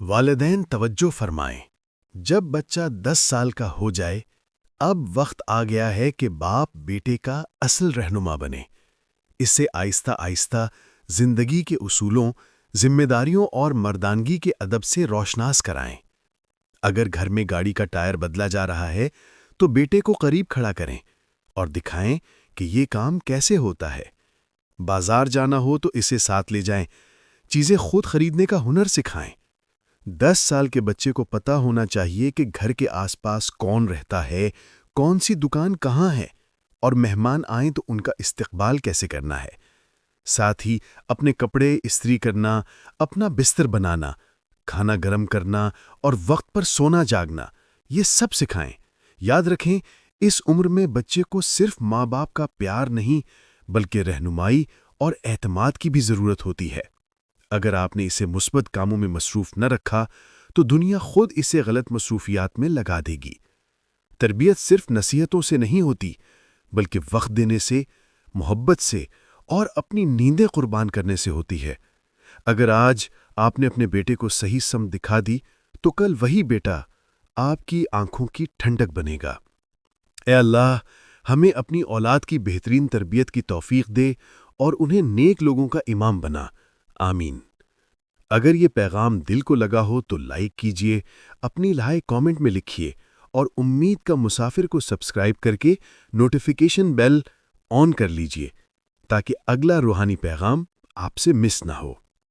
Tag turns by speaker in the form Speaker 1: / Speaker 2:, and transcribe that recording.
Speaker 1: والدین توجہ فرمائیں۔ جب بچہ 10 سال کا ہو جائے، اب وقت آ گیا ہے کہ باپ بیٹے کا اصل رہنما بنے۔ اسے آہستہ آہستہ زندگی کے اصولوں، ذمہ داریوں اور مردانگی کے ادب سے روشناس کرائیں۔ اگر گھر میں گاڑی کا ٹائر بدلا جا رہا ہے تو بیٹے کو قریب کھڑا کریں اور دکھائیں کہ یہ کام کیسے ہوتا ہے۔ بازار جانا ہو تو اسے ساتھ لے جائیں، چیزیں خود خریدنے کا ہنر سکھائیں۔ 10 سال کے بچے کو پتہ ہونا چاہیے کہ گھر کے آس پاس کون رہتا ہے، کون سی دکان کہاں ہے، اور مہمان آئیں تو ان کا استقبال کیسے کرنا ہے۔ ساتھ ہی اپنے کپڑے استری کرنا، اپنا بستر بنانا، کھانا گرم کرنا اور وقت پر سونا جاگنا، یہ سب سکھائیں۔ یاد رکھیں، اس عمر میں بچے کو صرف ماں باپ کا پیار نہیں بلکہ رہنمائی اور اعتماد کی بھی ضرورت ہوتی ہے۔ اگر آپ نے اسے مثبت کاموں میں مصروف نہ رکھا تو دنیا خود اسے غلط مصروفیات میں لگا دے گی۔ تربیت صرف نصیحتوں سے نہیں ہوتی بلکہ وقت دینے سے، محبت سے اور اپنی نیندیں قربان کرنے سے ہوتی ہے۔ اگر آج آپ نے اپنے بیٹے کو صحیح سمت دکھا دی تو کل وہی بیٹا آپ کی آنکھوں کی ٹھنڈک بنے گا۔ اے اللہ، ہمیں اپنی اولاد کی بہترین تربیت کی توفیق دے اور انہیں نیک لوگوں کا امام بنا۔ آمین۔ اگر یہ پیغام دل کو لگا ہو تو لائک کیجئے، اپنی رائے کامنٹ میں لکھیے اور امید کا مسافر کو سبسکرائب کر کے نوٹیفیکیشن بیل آن کر لیجئے تاکہ اگلا روحانی پیغام آپ سے مس نہ ہو۔